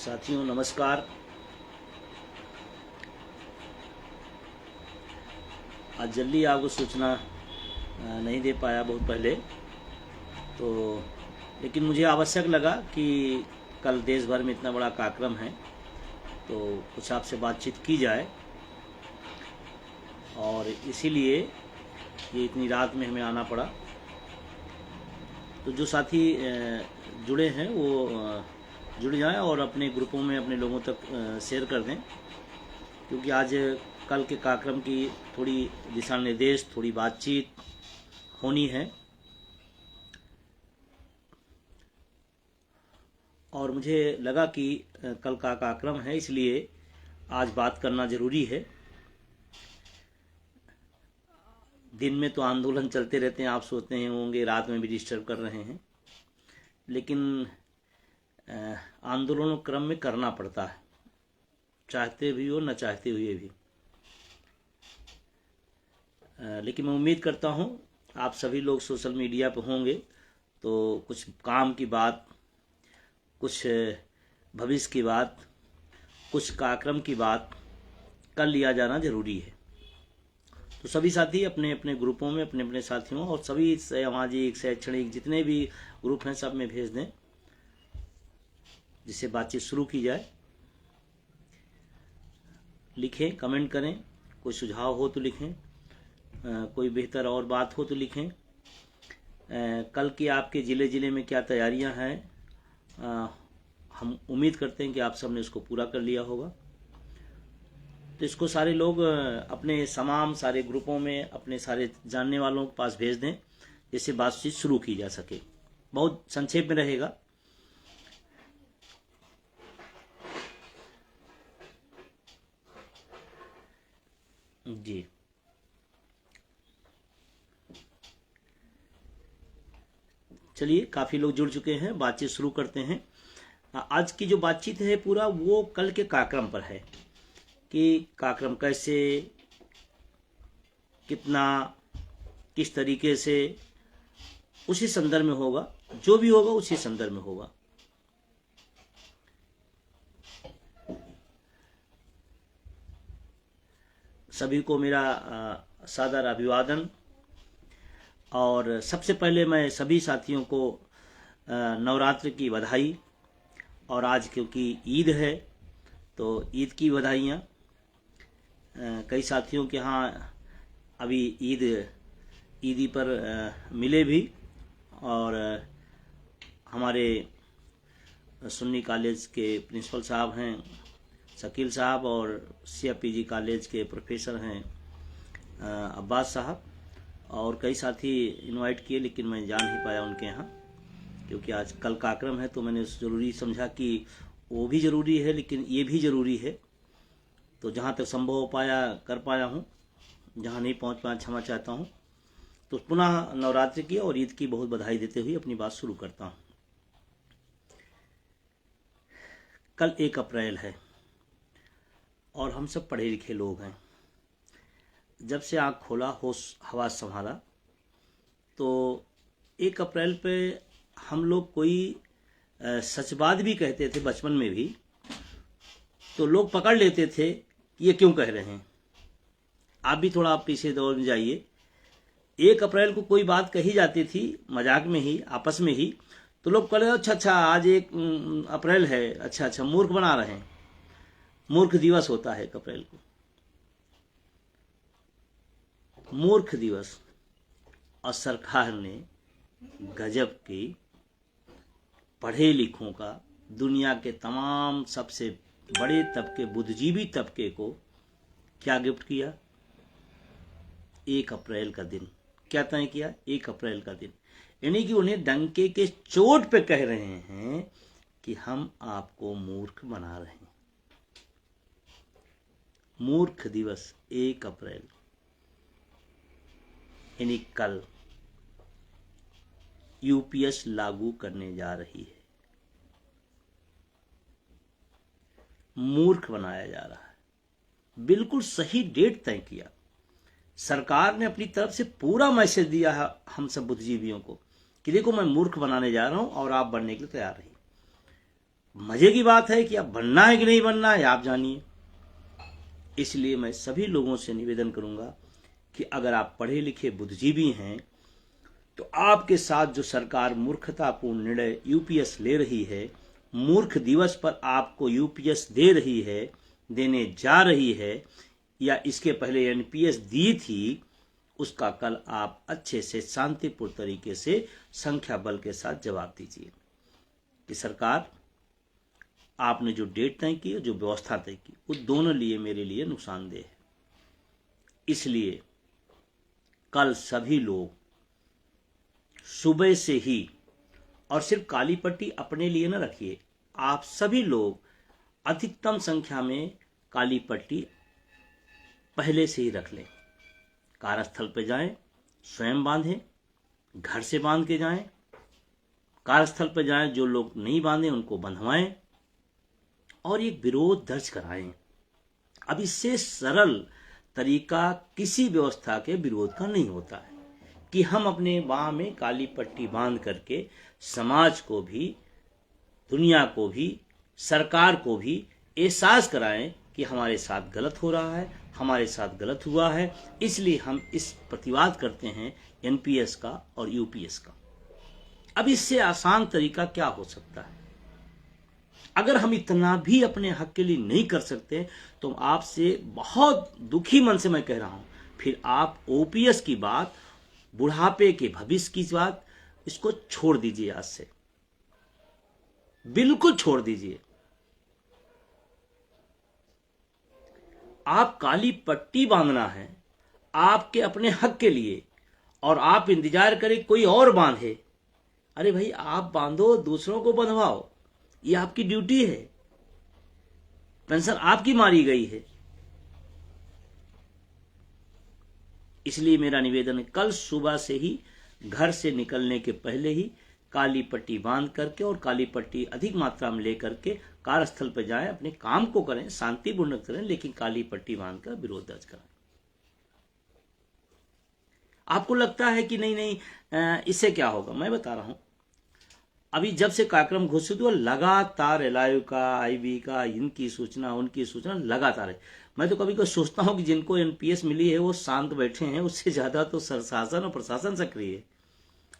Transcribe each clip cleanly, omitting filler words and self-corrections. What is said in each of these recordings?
साथियों नमस्कार। आज जल्दी आपको सूचना नहीं दे पाया बहुत पहले, तो लेकिन मुझे आवश्यक लगा कि कल देश भर में इतना बड़ा कार्यक्रम है तो कुछ आपसे बातचीत की जाए, और इसीलिए ये इतनी रात में हमें आना पड़ा। तो जो साथी जुड़े हैं वो जुड़ जाएं और अपने ग्रुपों में अपने लोगों तक शेयर कर दें, क्योंकि आज कल के कार्यक्रम की थोड़ी दिशा निर्देश, थोड़ी बातचीत होनी है। और मुझे लगा कि कल का कार्यक्रम है, इसलिए आज बात करना ज़रूरी है। दिन में तो आंदोलन चलते रहते हैं, आप सोचते हैं होंगे रात में भी डिस्टर्ब कर रहे हैं, लेकिन आंदोलन क्रम में करना पड़ता है, चाहते भी हो न चाहते हुए भी। लेकिन मैं उम्मीद करता हूँ आप सभी लोग सोशल मीडिया पर होंगे, तो कुछ काम की बात, कुछ भविष्य की बात, कुछ कार्यक्रम की बात कर लिया जाना जरूरी है। तो सभी साथी अपने अपने ग्रुपों में अपने अपने साथियों और सभी सामाजिक शैक्षणिक जितने भी ग्रुप हैं सब में भेज दें, जिससे बातचीत शुरू की जाए। लिखें, कमेंट करें, कोई सुझाव हो तो लिखें, कोई बेहतर और बात हो तो लिखें। कल की आपके ज़िले में क्या तैयारियां हैं, हम उम्मीद करते हैं कि आप सबने उसको पूरा कर लिया होगा। तो इसको सारे लोग अपने तमाम सारे ग्रुपों में अपने सारे जानने वालों के पास भेज दें, जिससे बातचीत शुरू की जा सके। बहुत संक्षेप में रहेगा। जी, चलिए काफ़ी लोग जुड़ चुके हैं, बातचीत शुरू करते हैं। आज की जो बातचीत है पूरा वो कल के कार्यक्रम पर है कि कार्यक्रम कैसे, कितना, किस तरीके से, उसी संदर्भ में होगा। जो भी होगा उसी संदर्भ में होगा। सभी को मेरा सादर अभिवादन। और सबसे पहले मैं सभी साथियों को नवरात्र की बधाई, और आज क्योंकि ईद है तो ईद की बधाइयाँ। कई साथियों के यहाँ अभी ईदी पर मिले भी, और हमारे सुन्नी कॉलेज के प्रिंसिपल साहब हैं शकील साहब, और CFPG कॉलेज के प्रोफेसर हैं अब्बास साहब, और कई साथी इनवाइट किए, लेकिन मैं जा नहीं पाया उनके यहाँ, क्योंकि आज कल कार्यक्रम है। तो मैंने ज़रूरी समझा कि वो भी ज़रूरी है लेकिन ये भी ज़रूरी है। तो जहाँ तक संभव हो पाया कर पाया हूँ, जहाँ नहीं पहुँच पाया क्षमा चाहता हूँ। तो पुनः नवरात्रि की और ईद की बहुत बधाई देते हुए अपनी बात शुरू करता हूँ। कल 1 अप्रैल है और हम सब पढ़े लिखे लोग हैं। जब से आँख खोला, होश हवास संभाला, तो 1 अप्रैल पे हम लोग कोई सच बात भी कहते थे बचपन में भी, तो लोग पकड़ लेते थे कि ये क्यों कह रहे हैं। आप भी थोड़ा आप पीछे दौड़ में जाइए। 1 अप्रैल को कोई बात कही जाती थी मजाक में ही, आपस में ही, तो लोग कह रहे अच्छा आज 1 अप्रैल है, अच्छा मूर्ख बना रहे हैं। मूर्ख दिवस होता है 1 अप्रैल को, मूर्ख दिवस। और सरकार ने गजब की पढ़े लिखों का, दुनिया के तमाम सबसे बड़े तबके, बुद्धिजीवी तबके को क्या गिफ्ट किया? 1 अप्रैल का दिन। क्या तय किया? 1 अप्रैल का दिन। यानी कि उन्हें डंके के चोट पे कह रहे हैं कि हम आपको मूर्ख बना रहे हैं। मूर्ख दिवस 1 अप्रैल, यानी कल UPS लागू करने जा रही है। मूर्ख बनाया जा रहा है। बिल्कुल सही डेट तय किया। सरकार ने अपनी तरफ से पूरा मैसेज दिया है हम सब बुद्धिजीवियों को कि देखो मैं मूर्ख बनाने जा रहा हूं और आप बनने के लिए तैयार रहिए। मजे की बात है कि अब बनना है कि नहीं बनना है आप जानिए। इसलिए मैं सभी लोगों से निवेदन करूंगा कि अगर आप पढ़े लिखे बुद्धिजीवी हैं तो आपके साथ जो सरकार मूर्खतापूर्ण निर्णय यूपीएस ले रही है, मूर्ख दिवस पर आपको यूपीएस दे रही है, देने जा रही है, या इसके पहले एनपीएस दी थी, उसका कल आप अच्छे से शांतिपूर्ण तरीके से संख्या बल के साथ जवाब दीजिए कि सरकार आपने जो डेट तय की, जो व्यवस्था तय की, वो दोनों लिए मेरे लिए नुकसानदेह है। इसलिए कल सभी लोग सुबह से ही, और सिर्फ काली पट्टी अपने लिए न रखिए, आप सभी लोग अधिकतम संख्या में काली पट्टी पहले से ही रख लें। कार्यस्थल पे जाएं, स्वयं बांधें, घर से बांध के जाएं, कार्यस्थल पे जाएं, जो लोग नहीं बांधे उनको बंधवाएं और एक विरोध दर्ज कराएं। अब इससे सरल तरीका किसी व्यवस्था के विरोध का नहीं होता है कि हम अपने बाह में काली पट्टी बांध करके समाज को भी, दुनिया को भी, सरकार को भी एहसास कराएं कि हमारे साथ गलत हो रहा है, हमारे साथ गलत हुआ है। इसलिए हम इस प्रतिवाद करते हैं एनपीएस का और यूपीएस का। अब इससे आसान तरीका क्या हो सकता है? अगर हम इतना भी अपने हक के लिए नहीं कर सकते तो आपसे बहुत दुखी मन से मैं कह रहा हूं, फिर आप ओपीएस की बात, बुढ़ापे के भविष्य की बात, इसको छोड़ दीजिए। आज से बिल्कुल छोड़ दीजिए। आप काली पट्टी बांधना है आपके अपने हक के लिए, और आप इंतजार करें कोई और बांधे। अरे भाई, आप बांधो, दूसरों को बंधवाओ, ये आपकी ड्यूटी है। पेंशन आपकी मारी गई है। इसलिए मेरा निवेदन है, कल सुबह से ही घर से निकलने के पहले ही काली पट्टी बांध करके और काली पट्टी अधिक मात्रा में लेकर के कार्यस्थल पर जाएं, अपने काम को करें, शांतिपूर्ण करें, लेकिन काली पट्टी बांधकर विरोध दर्ज कराएं। आपको लगता है कि नहीं, इससे क्या होगा? मैं बता रहा हूं, अभी जब से कार्यक्रम घोषित हुआ, लगातार एलआईयू का, आईबी का, इनकी सूचना, उनकी सूचना लगातार है। मैं तो कभी कभी सोचता हूं कि जिनको एनपीएस मिली है वो शांत बैठे हैं, उससे ज्यादा तो शासन और प्रशासन सक्रिय है।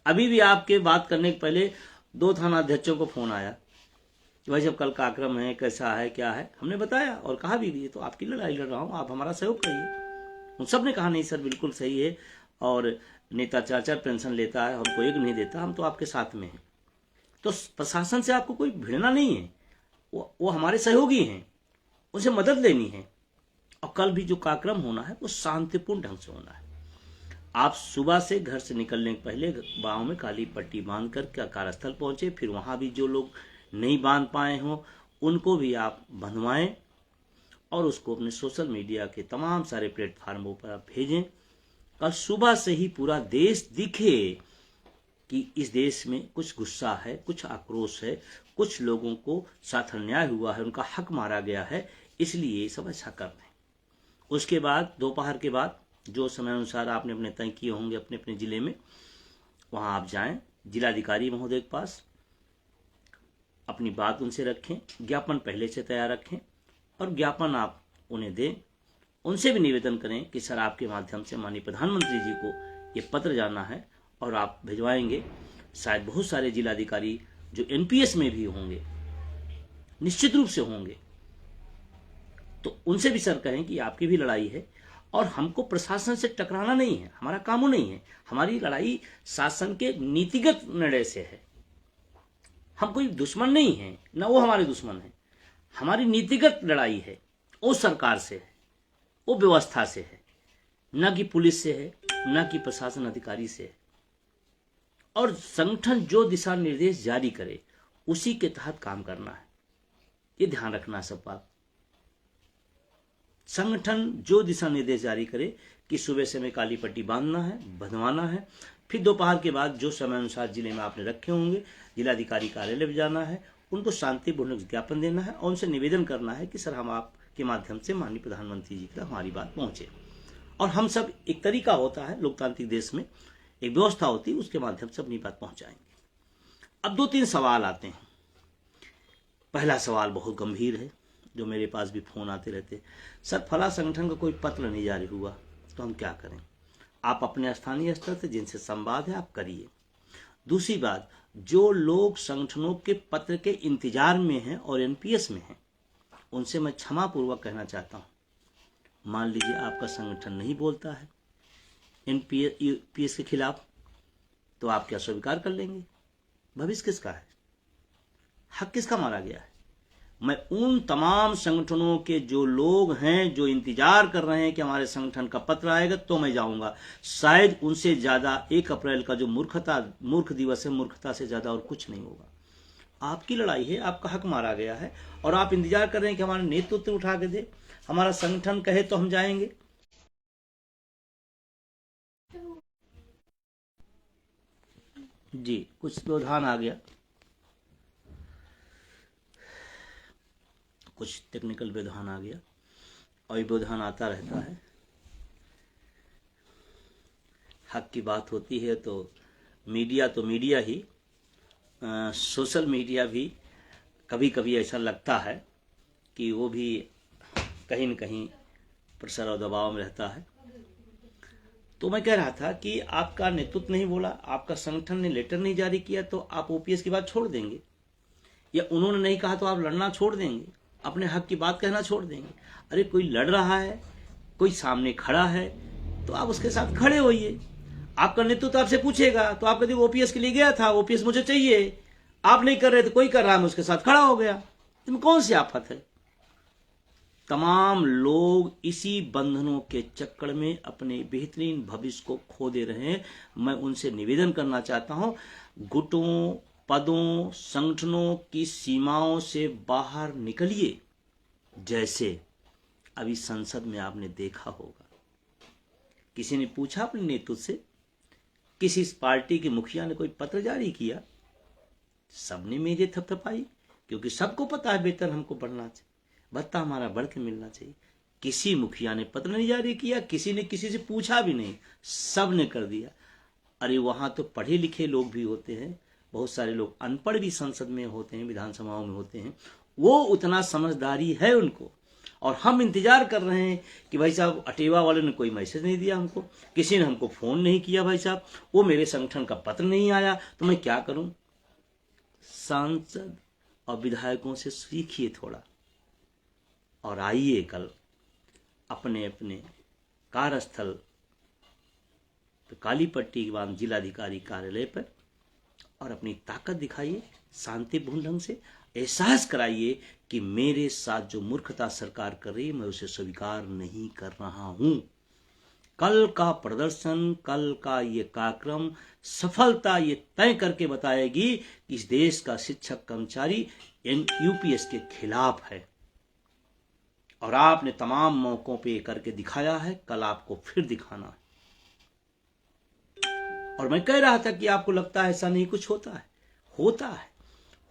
अभी भी आपके बात करने के पहले 2 थाना अध्यक्षों को फोन आया कि भाई जब कल कार्यक्रम है, कैसा है, क्या है। हमने बताया और कहा भी तो आपकी लड़ाई लड़ रहा हूं, आप हमारा सहयोग करिए। उन सब ने कहा नहीं सर, बिल्कुल सही है, और नेता 4-4 पेंशन लेता है, हमको एक नहीं देता, हम तो आपके साथ में हैं। तो प्रशासन से आपको कोई भिड़ना नहीं है, वो हमारे सहयोगी हैं, उनसे मदद लेनी है। और कल भी जो कार्यक्रम होना है वो शांतिपूर्ण ढंग से होना है। आप सुबह से घर से निकलने के पहले बाहों में काली पट्टी बांध कर कार्यस्थल पहुंचे, फिर वहां भी जो लोग नहीं बांध पाए हों उनको भी आप बंधवाएं और उसको अपने सोशल मीडिया के तमाम सारे प्लेटफार्मों पर आप भेजें। कल सुबह से ही पूरा देश दिखे कि इस देश में कुछ गुस्सा है, कुछ आक्रोश है, कुछ लोगों को साथ अन्याय हुआ है, उनका हक मारा गया है, इसलिए ये सब ऐसा कर रहे हैं। उसके बाद दोपहर के बाद जो समय अनुसार आपने अपने तय किए होंगे अपने अपने जिले में, वहां आप जाएं, जिलाधिकारी महोदय के पास अपनी बात उनसे रखें, ज्ञापन पहले से तैयार रखें और ज्ञापन आप उन्हें दें। उनसे भी निवेदन करें कि सर आपके माध्यम से माननीय प्रधानमंत्री जी को ये पत्र जाना है और आप भिजवाएंगे। शायद बहुत सारे जिलाधिकारी जो एनपीएस में भी होंगे, निश्चित रूप से होंगे, तो उनसे भी सर कहें कि आपकी भी लड़ाई है और हमको प्रशासन से टकराना नहीं है, हमारा काम नहीं है। हमारी लड़ाई शासन के नीतिगत निर्णय से है। हम कोई दुश्मन नहीं है, ना वो हमारे दुश्मन है। हमारी नीतिगत लड़ाई है, वो सरकार से है, वो व्यवस्था से है, न कि पुलिस से है, न कि प्रशासन अधिकारी से है। और संगठन जो दिशा निर्देश जारी करे उसी के तहत काम करना है, ये ध्यान रखना सब बात। संगठन जो दिशा निर्देश जारी करे कि सुबह से हमें काली पट्टी बांधना है, बंधवाना है, फिर दोपहर के बाद जो समय अनुसार जिले में आपने रखे होंगे जिलाधिकारी कार्यालय में जाना है, उनको शांतिपूर्ण ज्ञापन देना है और उनसे निवेदन करना है कि सर हम आपके माध्यम से माननीय प्रधानमंत्री जी तक हमारी बात पहुंचे। और हम सब, एक तरीका होता है लोकतांत्रिक देश में, एक व्यवस्था होती है, उसके माध्यम से अपनी बात पहुंचाएंगे। अब 2-3 सवाल आते हैं। पहला सवाल बहुत गंभीर है, जो मेरे पास भी फोन आते रहते, सर फला संगठन का कोई पत्र नहीं जारी हुआ तो हम क्या करें। आप अपने स्थानीय स्तर से जिनसे संवाद है आप करिए। दूसरी बात, जो लोग संगठनों के पत्र के इंतजार में हैं और एनपीएस में हैं, उनसे मैं क्षमा पूर्वक कहना चाहता हूं, मान लीजिए आपका संगठन नहीं बोलता है एनपीएस के खिलाफ, तो आप क्या स्वीकार कर लेंगे? भविष्य किसका है? हक किसका मारा गया है? मैं उन तमाम संगठनों के जो लोग हैं जो इंतजार कर रहे हैं कि हमारे संगठन का पत्र आएगा तो मैं जाऊंगा, शायद उनसे ज्यादा 1 अप्रैल का जो मूर्ख दिवस है, मूर्खता से ज्यादा और कुछ नहीं होगा। आपकी लड़ाई है, आपका हक मारा गया है और आप इंतजार कर रहे हैं कि हमारा नेतृत्व उठा के दे, हमारा संगठन कहे तो हम जाएंगे। जी, कुछ व्यवधान आ गया, कुछ टेक्निकल व्यवधान आ गया और ये व्यवधान आता रहता है। हक की बात होती है तो मीडिया ही, सोशल मीडिया भी कभी कभी ऐसा लगता है कि वो भी कहीं न कहीं प्रेशर और दबाव में रहता है। तो मैं कह रहा था कि आपका नेतृत्व नहीं बोला, आपका संगठन ने लेटर नहीं जारी किया तो आप ओपीएस की बात छोड़ देंगे, या उन्होंने नहीं कहा तो आप लड़ना छोड़ देंगे, अपने हक की बात कहना छोड़ देंगे। अरे कोई लड़ रहा है, कोई सामने खड़ा है तो आप उसके साथ खड़े होइए। आपका नेतृत्व आपसे पूछेगा तो आप कहते ओपीएस के लिए गया था, ओपीएस मुझे चाहिए, आप नहीं कर रहे तो कोई कर रहा है, मैं उसके साथ खड़ा हो गया। इसमें कौन सी आफत है? तमाम लोग इसी बंधनों के चक्कर में अपने बेहतरीन भविष्य को खो दे रहे हैं। मैं उनसे निवेदन करना चाहता हूं, गुटों, पदों, संगठनों की सीमाओं से बाहर निकलिए। जैसे अभी संसद में आपने देखा होगा, किसी ने पूछा अपने नेतृत्व से, किसी पार्टी के मुखिया ने कोई पत्र जारी किया, सबने मेजे थपथपाई, क्योंकि सबको पता है वेतन हमको बढ़ना चाहिए, भत्ता हमारा बढ़ के मिलना चाहिए। किसी मुखिया ने पत्र नहीं जारी किया, किसी ने किसी से पूछा भी नहीं, सब ने कर दिया। अरे वहां तो पढ़े लिखे लोग भी होते हैं, बहुत सारे लोग अनपढ़ भी संसद में होते हैं, विधानसभाओं में होते हैं, वो उतना समझदारी है उनको। और हम इंतजार कर रहे हैं कि भाई साहब अटेवा वाले ने कोई मैसेज नहीं दिया हमको, किसी ने हमको फोन नहीं किया, भाई साहब वो मेरे संगठन का पत्र नहीं आया, तो मैं क्या करूं? सांसद और विधायकों से सीखिए थोड़ा और आइए कल अपने अपने कार्यस्थल काली पट्टी के बाद जिलाधिकारी कार्यालय पर और अपनी ताकत दिखाइए, शांतिपूर्ण ढंग से एहसास कराइए कि मेरे साथ जो मूर्खता सरकार कर रही है मैं उसे स्वीकार नहीं कर रहा हूं। कल का प्रदर्शन, कल का ये कार्यक्रम सफलता ये तय करके बताएगी कि इस देश का शिक्षक कर्मचारी यूपीएस के खिलाफ है। और आपने तमाम मौकों पे करके दिखाया है, कल आपको फिर दिखाना है। और मैं कह रहा था कि आपको लगता है ऐसा नहीं कुछ होता है, होता है।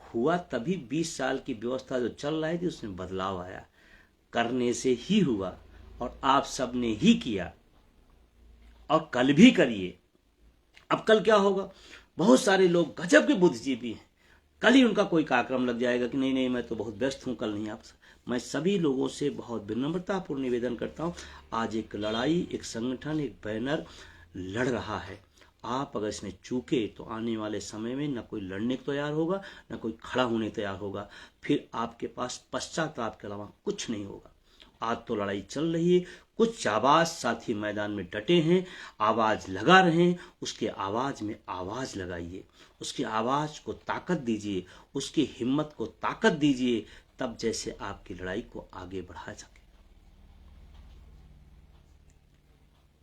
हुआ तभी 20 साल की व्यवस्था जो चल रही थी उसमें बदलाव आया, करने से ही हुआ और आप सबने ही किया और कल भी करिए। अब कल क्या होगा? बहुत सारे लोग गजब के बुद्धिजीवी हैं, कल ही उनका कोई कार्यक्रम लग जाएगा कि नहीं मैं तो बहुत व्यस्त हूं, कल नहीं। आप मैं सभी लोगों से बहुत विनम्रतापूर्ण निवेदन करता हूं, आज एक लड़ाई, एक संगठन, एक बैनर लड़ रहा है। आप अगर इसमें चूके तो आने वाले समय में न कोई लड़ने को तैयार होगा, न कोई खड़ा होने तैयार होगा, फिर आपके पास पश्चाताप के अलावा कुछ नहीं होगा। आज तो लड़ाई चल रही है, कुछ जाबाज साथी मैदान में डटे हैं, आवाज लगा रहे हैं, उसके आवाज में आवाज लगाइए, उसकी आवाज को ताकत दीजिए, उसकी हिम्मत को ताकत दीजिए, तब जैसे आपकी लड़ाई को आगे बढ़ाया सके।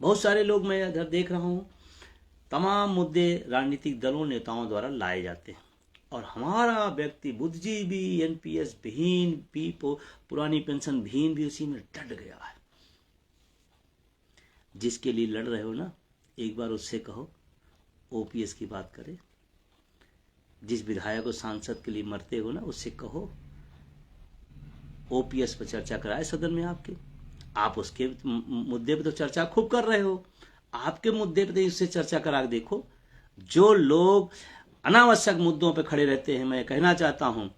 बहुत सारे लोग मैं इधर देख रहा हूं, तमाम मुद्दे राजनीतिक दलों, नेताओं द्वारा लाए जाते हैं और हमारा व्यक्ति बुद्धिजीवी एनपीएस विहीन भी, पुरानी पेंशन विहीन भी उसी में डट गया है। जिसके लिए लड़ रहे हो ना, एक बार उससे कहो ओपीएस की बात करे। जिस विधायक और सांसद के लिए मरते हो ना, उससे कहो ओपीएस पर चर्चा कराए सदन में आपके। आप उसके मुद्दे पे तो चर्चा खूब कर रहे हो, आपके मुद्दे पे उससे चर्चा करा देखो। जो लोग अनावश्यक मुद्दों पे खड़े रहते हैं, मैं कहना चाहता हूं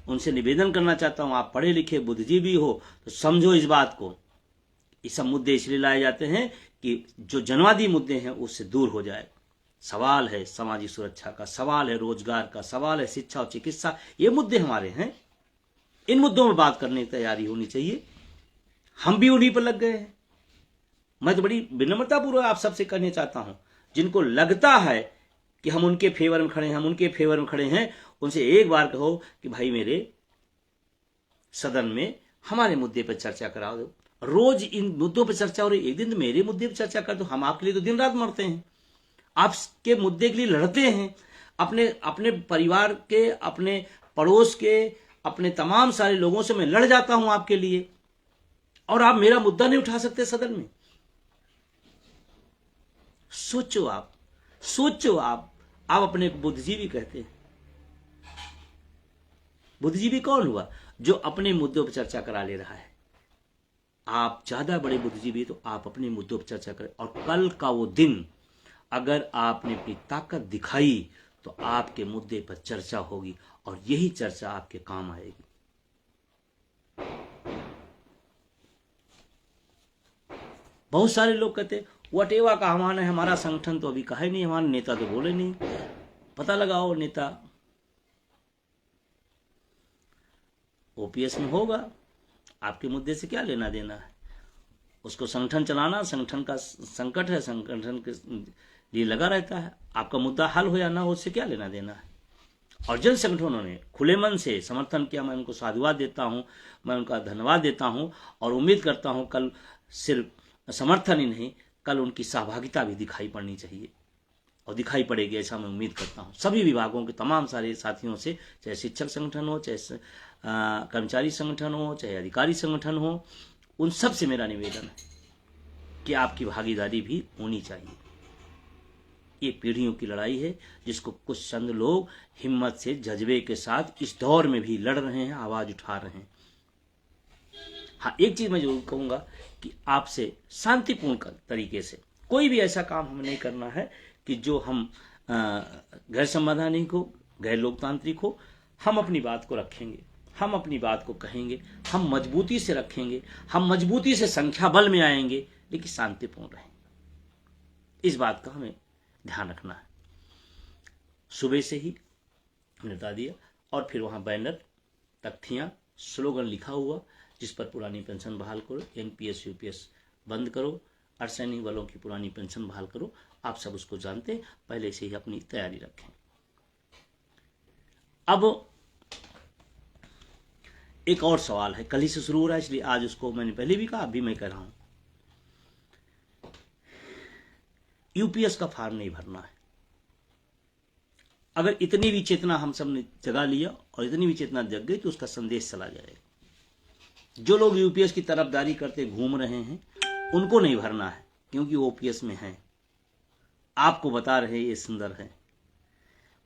उनसे निवेदन करना चाहता हूं, आप पढ़े लिखे बुद्धिजीवी हो तो समझो इस बात को। ये सब मुद्दे इसलिए लाए जाते हैं कि जो जनवादी मुद्दे हैं उससे दूर हो जाए। सवाल है सामाजिक सुरक्षा का, सवाल है रोजगार का, सवाल है शिक्षा और चिकित्सा, ये मुद्दे हमारे हैं। इन मुद्दों में बात करने की तैयारी होनी चाहिए। हम भी उन्हीं पर लग गए हैं। मैं तो बड़ी विनम्रतापूर्वक आप सबसे कहना चाहता हूं, जिनको लगता है कि हम उनके फेवर में खड़े हैं, हम उनके फेवर में खड़े हैं, उनसे एक बार कहो कि भाई मेरे सदन में हमारे मुद्दे पर चर्चा करा दो। रोज इन मुद्दों पर चर्चा हो रही, एक दिन मेरे मुद्दे पर चर्चा कर दो। हम आपके लिए तो दिन रात मरते हैं, आपके मुद्दे के लिए लड़ते हैं, अपने अपने परिवार के, अपने पड़ोस के, अपने तमाम सारे लोगों से मैं लड़ जाता हूं आपके लिए, और आप मेरा मुद्दा नहीं उठा सकते सदन में। सोचो आप, सोचो आप अपने बुद्धिजीवी कहते हैं। बुद्धिजीवी कौन हुआ? जो अपने मुद्दों पर चर्चा करा ले रहा है। आप ज्यादा बड़े बुद्धिजीवी तो आप अपने मुद्दों पर चर्चा करें, और कल का वो दिन अगर आपने अपनी ताकत दिखाई तो आपके मुद्दे पर चर्चा होगी, और यही चर्चा आपके काम आएगी। बहुत सारे लोग कहते वटेवा का हमारा है, हमारा संगठन तो अभी कहा ही नहीं, हमारे नेता तो बोले नहीं। पता लगाओ, नेता ओपीएस में होगा, आपके मुद्दे से क्या लेना देना है? उसको संगठन चलाना, संगठन का संकट है, संगठन के लिए लगा रहता है। आपका मुद्दा हल हो या ना हो, उससे क्या लेना देना है? और जिन संगठनों ने खुले मन से समर्थन किया, मैं उनको साधुवाद देता हूं, मैं उनका धन्यवाद देता हूं, और उम्मीद करता हूं कल सिर्फ समर्थन ही नहीं, कल उनकी सहभागिता भी दिखाई पड़नी चाहिए, और दिखाई पड़ेगी ऐसा मैं उम्मीद करता हूं। सभी विभागों के तमाम सारे साथियों से, चाहे शिक्षक संगठन हो, चाहे कर्मचारी संगठन हो, चाहे अधिकारी संगठन हो, उन सब से मेरा निवेदन है कि आपकी भागीदारी भी होनी चाहिए। ये पीढ़ियों की लड़ाई है, जिसको कुछ चंद लोग हिम्मत से, जज्बे के साथ इस दौर में भी लड़ रहे हैं, आवाज उठा रहे हैं। हाँ, एक चीज मैं जरूर कहूंगा कि आपसे शांतिपूर्ण तरीके से कोई भी ऐसा काम हमें नहीं करना है कि जो हम गैर संवैधानिक हो, गैर लोकतांत्रिक हो। हम अपनी बात को रखेंगे, हम अपनी बात को कहेंगे, हम मजबूती से रखेंगे, हम मजबूती से संख्या बल में आएंगे, लेकिन शांतिपूर्ण रहेंगे। इस बात का हमें ध्यान रखना है। सुबह से ही निपटा दिया, और फिर वहां बैनर, तख्तियां, स्लोगन लिखा हुआ, जिस पर पुरानी पेंशन बहाल करो, एनपीएस यूपीएस बंद करो, अर्धसैनिक बलों की पुरानी पेंशन बहाल करो। आप सब उसको जानते हैं, पहले से ही अपनी तैयारी रखें। अब एक और सवाल है, कल ही से शुरू हो रहा है, इसलिए आज उसको मैंने पहले भी कहा, अभी मैं कह रहा हूं। यूपीएस का फॉर्म नहीं भरना है। अगर इतनी भी चेतना हम सब ने जगा लिया और इतनी भी चेतना जग गई तो उसका संदेश चला जाएगा। जो लोग यूपीएस की तरफदारी करते घूम रहे हैं उनको नहीं भरना है, क्योंकि ओपीएस में है। आपको बता रहे ये सुंदर है।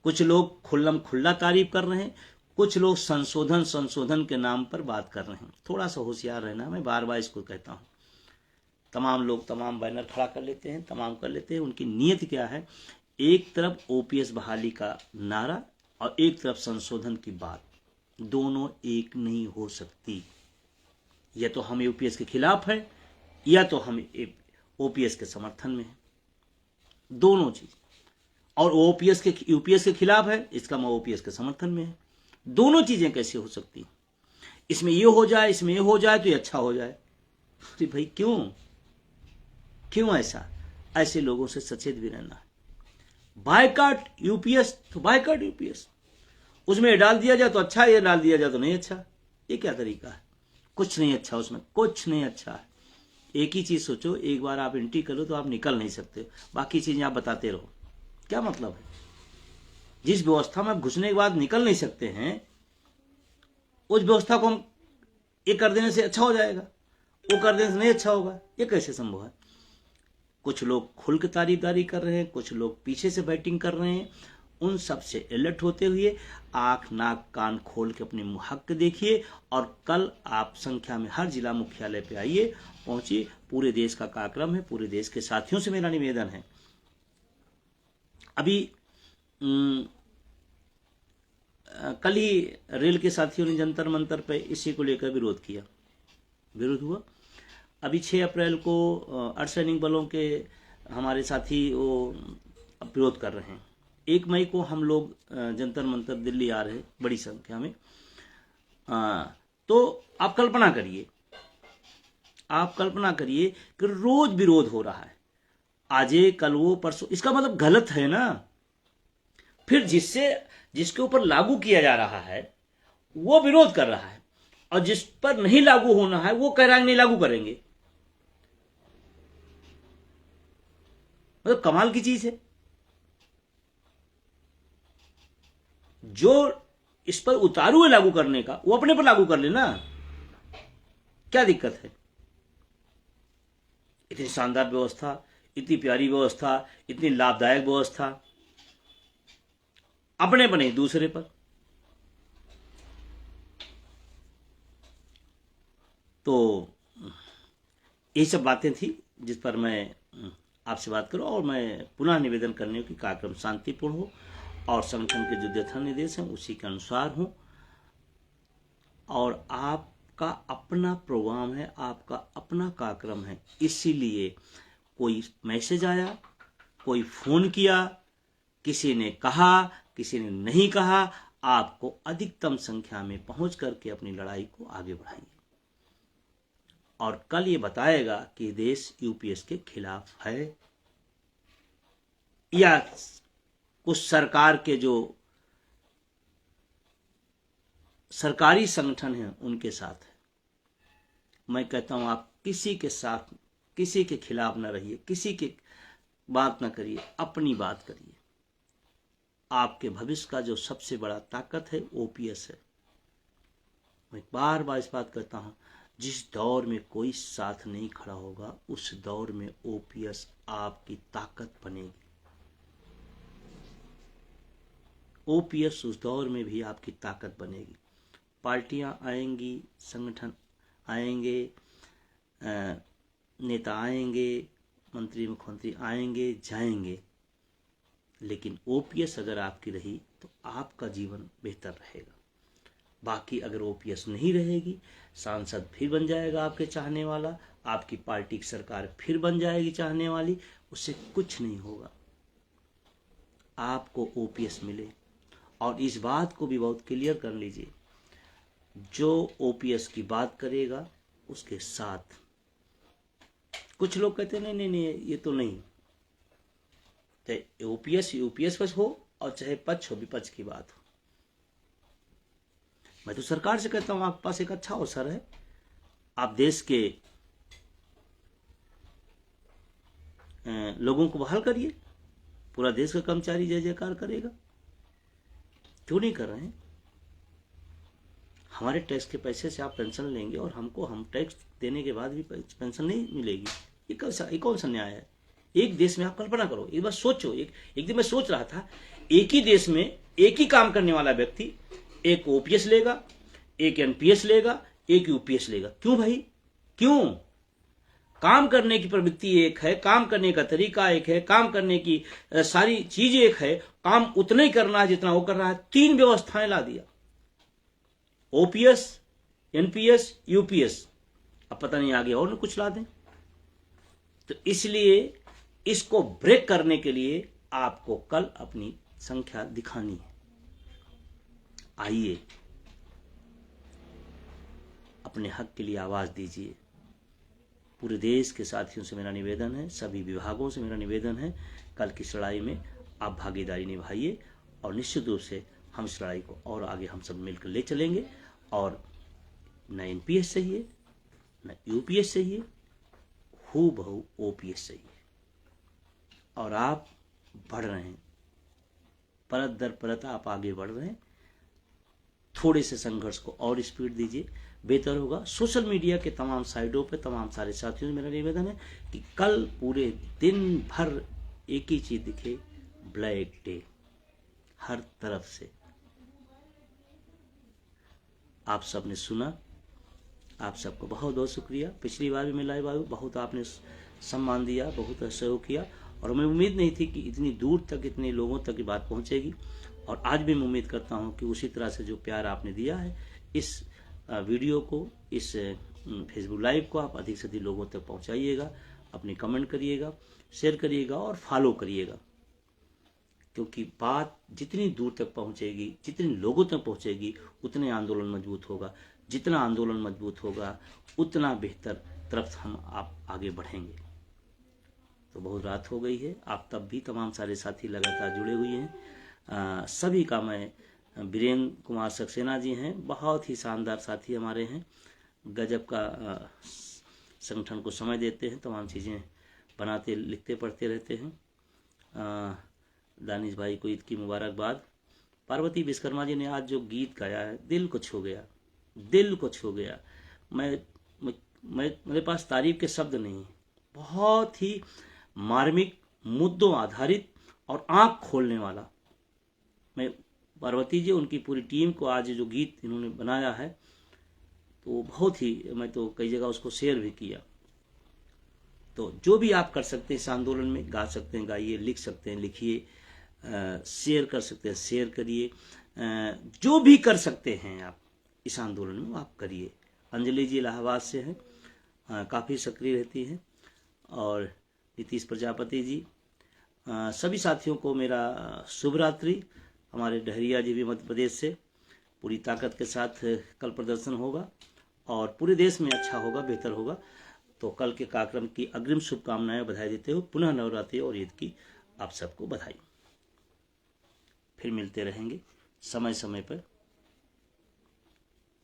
कुछ लोग खुल्लम खुल्ला तारीफ कर रहे हैं, कुछ लोग संशोधन के नाम पर बात कर रहे हैं। थोड़ा सा होशियार रहना, मैं बार बार इसको कहता हूं। तमाम लोग तमाम बैनर खड़ा कर लेते हैं, तमाम कर लेते हैं। उनकी नीयत क्या है? एक तरफ ओपीएस बहाली का नारा और एक तरफ संशोधन की बात, दोनों एक नहीं हो सकती। या तो हम यूपीएस के खिलाफ है, या तो हम ओपीएस के समर्थन में है, दोनों चीज। और यूपीएस के खिलाफ है, इसका मैं ओपीएस के समर्थन में है। दोनों चीजें कैसे हो सकती? इसमें ये हो जाए, इसमें ये हो जाए तो ये अच्छा हो जाए। तो भाई क्यों ऐसा? ऐसे लोगों से सचेत भी रहना है। बायकॉट यूपीएस तो बायकॉट यूपीएस, उसमें डाल दिया जाए तो अच्छा, ये डाल दिया जाए तो नहीं अच्छा। ये क्या तरीका है? कुछ नहीं अच्छा, उसमें कुछ नहीं अच्छा है। एक ही चीज सोचो, एक बार आप एंट्री करो तो आप निकल नहीं सकते, बाकी चीजें आप बताते रहो। क्या मतलब है? जिस व्यवस्था में आप घुसने के बाद निकल नहीं सकते हैं, उस व्यवस्था को हम ये कर देने से अच्छा हो जाएगा, वो कर देने से नहीं अच्छा होगा। ये कैसे संभव है? कुछ लोग खुल के तारीफदारी कर रहे हैं, कुछ लोग पीछे से बैटिंग कर रहे हैं। उन सब से अलर्ट होते हुए आंख नाक कान खोल के अपने हक देखिए, और कल आप संख्या में हर जिला मुख्यालय पे आइए, पहुंचिए। पूरे देश का कार्यक्रम है, पूरे देश के साथियों से मेरा निवेदन है। अभी कल ही रेल के साथियों ने जंतर मंतर पे इसी को लेकर विरोध किया, विरोध हुआ। अभी 6 अप्रैल को अर्धसैनिक बलों के हमारे साथी वो विरोध कर रहे हैं। 1 मई को हम लोग जंतर मंतर दिल्ली आ रहे बड़ी संख्या में। तो आप कल्पना करिए, आप कल्पना करिए कि रोज विरोध हो रहा है, आज ये कल वो परसों, इसका मतलब गलत है ना। फिर जिसके ऊपर लागू किया जा रहा है वो विरोध कर रहा है, और जिस पर नहीं लागू होना है वो कह रहा है नहीं लागू करेंगे। मतलब कमाल की चीज है। जो इस पर उतारू है लागू करने का, वो अपने पर लागू कर लेना, क्या दिक्कत है। इतनी शानदार व्यवस्था, इतनी प्यारी व्यवस्था, इतनी लाभदायक व्यवस्था, अपने पर नहीं दूसरे पर। तो ये सब बातें थी जिस पर मैं आपसे बात करूं, और मैं पुनः निवेदन करने की कार्यक्रम शांतिपूर्ण हो और संगठन के जो दिशा निर्देश हैं उसी के अनुसार हो। और आपका अपना प्रोग्राम है, आपका अपना कार्यक्रम है, इसीलिए कोई मैसेज आया, कोई फोन किया, किसी ने कहा, किसी ने नहीं कहा, आपको अधिकतम संख्या में पहुंच करके अपनी लड़ाई को आगे बढ़ाइए। और कल ये बताएगा कि देश यूपीएस के खिलाफ है या कुछ सरकार के जो सरकारी संगठन हैं उनके साथ है। मैं कहता हूं आप किसी के साथ, किसी के खिलाफ न रहिए, किसी की बात न करिए, अपनी बात करिए। आपके भविष्य का जो सबसे बड़ा ताकत है ओपीएस है। मैं बार बार इस बात कहता हूं, जिस दौर में कोई साथ नहीं खड़ा होगा उस दौर में ओपीएस आपकी ताकत बनेगी। ओपीएस उस दौर में भी आपकी ताकत बनेगी। पार्टियां आएंगी, संगठन आएंगे, नेता आएंगे, मंत्री मुख्यमंत्री आएंगे जाएंगे, लेकिन ओपीएस अगर आपकी रही तो आपका जीवन बेहतर रहेगा। बाकी अगर ओपीएस नहीं रहेगी, सांसद फिर बन जाएगा आपके चाहने वाला, आपकी पार्टी की सरकार फिर बन जाएगी चाहने वाली, उससे कुछ नहीं होगा। आपको ओपीएस मिले। और इस बात को भी बहुत क्लियर कर लीजिए, जो ओपीएस की बात करेगा उसके साथ, कुछ लोग कहते हैं नहीं नहीं ये तो नहीं, तो ओपीएस यूपीएस बस हो और चाहे पक्ष हो विपक्ष की बात हो। मैं तो सरकार से कहता हूं आपके पास एक अच्छा अवसर है, आप देश के लोगों को बहाल करिए, पूरा देश का कर्मचारी जय जयकार करेगा। क्यों नहीं कर रहे हैं? हमारे टैक्स के पैसे से आप पेंशन लेंगे और हम टैक्स देने के बाद भी पेंशन नहीं मिलेगी, ये कौन सा न्याय है? एक देश में आप कल्पना करो, एक बार सोचो, एक दिन मैं सोच रहा था, एक ही देश में एक ही काम करने वाला व्यक्ति एक ओपीएस लेगा, एक एनपीएस लेगा, एक यूपीएस लेगा। क्यों भाई, क्यों? काम करने की प्रवृत्ति एक है, काम करने का तरीका एक है, काम करने की सारी चीज एक है, काम उतना ही करना है जितना वो कर रहा है। 3 व्यवस्थाएं ला दिया, ओपीएस, एनपीएस, यूपीएस। अब पता नहीं आगे और न कुछ ला दें। तो इसलिए इसको ब्रेक करने के लिए आपको कल अपनी संख्या दिखानी है। आइए, अपने हक के लिए आवाज दीजिए। पूरे देश के साथियों से मेरा निवेदन है, सभी विभागों से मेरा निवेदन है, कल की इस लड़ाई में आप भागीदारी निभाइए और निश्चित रूप से हम इस लड़ाई को और आगे हम सब मिलकर ले चलेंगे। और न एनपीएस चाहिए, न यूपीएस चाहिए, हूबहू ओपीएस चाहिए। और आप बढ़ रहे हैं, परत दर परत आप आगे बढ़ रहे हैं। थोड़े से संघर्ष को और स्पीड दीजिए, बेहतर होगा। सोशल मीडिया के तमाम साइडों पे तमाम सारे साथियों से मेरा निवेदन है कि कल पूरे दिन भर एक ही चीज दिखे, ब्लैक डे हर तरफ से। आप सबने सुना, आप सबको बहुत बहुत शुक्रिया। पिछली बार भी मैं लाइव आया, बहुत आपने सम्मान दिया, बहुत सहयोग किया, और हमें उम्मीद नहीं थी कि इतनी दूर तक इतने लोगों तक ये बात पहुंचेगी। और आज भी मैं उम्मीद करता हूं कि उसी तरह से जो प्यार आपने दिया है इस वीडियो को, इस फेसबुक लाइव को आप अधिक से अधिक लोगों तक पहुंचाइएगा, अपनी कमेंट करिएगा, शेयर करिएगा और फॉलो करिएगा, क्योंकि बात जितनी दूर तक पहुंचेगी, जितने लोगों तक पहुंचेगी, उतने आंदोलन मजबूत होगा। जितना आंदोलन मजबूत होगा उतना बेहतर तरफ हम आप आगे बढ़ेंगे। तो बहुत रात हो गई है, आप तब भी तमाम सारे साथी लगातार जुड़े हुए हैं। सभी का मैं, वीरेंद्र कुमार सक्सेना जी हैं, बहुत ही शानदार साथी हमारे हैं, गजब का संगठन को समय देते हैं, तमाम चीज़ें बनाते लिखते पढ़ते रहते हैं। दानिश भाई को ईद की मुबारकबाद। पार्वती विश्वकर्मा जी ने आज जो गीत गाया है, दिल को छू गया, दिल को छू गया। मैं मेरे पास तारीफ के शब्द नहीं है। बहुत ही मार्मिक, मुद्दों आधारित और आंख खोलने वाला। मैं पार्वती जी, उनकी पूरी टीम को आज जो गीत इन्होंने बनाया है, तो बहुत ही, मैं तो कई जगह उसको शेयर भी किया। तो जो भी आप कर सकते हैं इस आंदोलन में, गा सकते हैं गाइए, लिख सकते हैं लिखिए, शेयर कर सकते हैं शेयर करिए, जो भी कर सकते हैं आप इस आंदोलन में आप करिए। अंजलि जी इलाहाबाद से हैं, काफ़ी सक्रिय रहती हैं, और नीतीश प्रजापति जी, सभी साथियों को मेरा शुभ रात्रि। हमारे डहरिया जी भी मध्य प्रदेश से, पूरी ताकत के साथ कल प्रदर्शन होगा और पूरे देश में अच्छा होगा, बेहतर होगा। तो कल के कार्यक्रम की अग्रिम शुभकामनाएं, बधाई देते हो। पुनः नवरात्रि और ईद की आप सबको बधाई। फिर मिलते रहेंगे समय समय पर।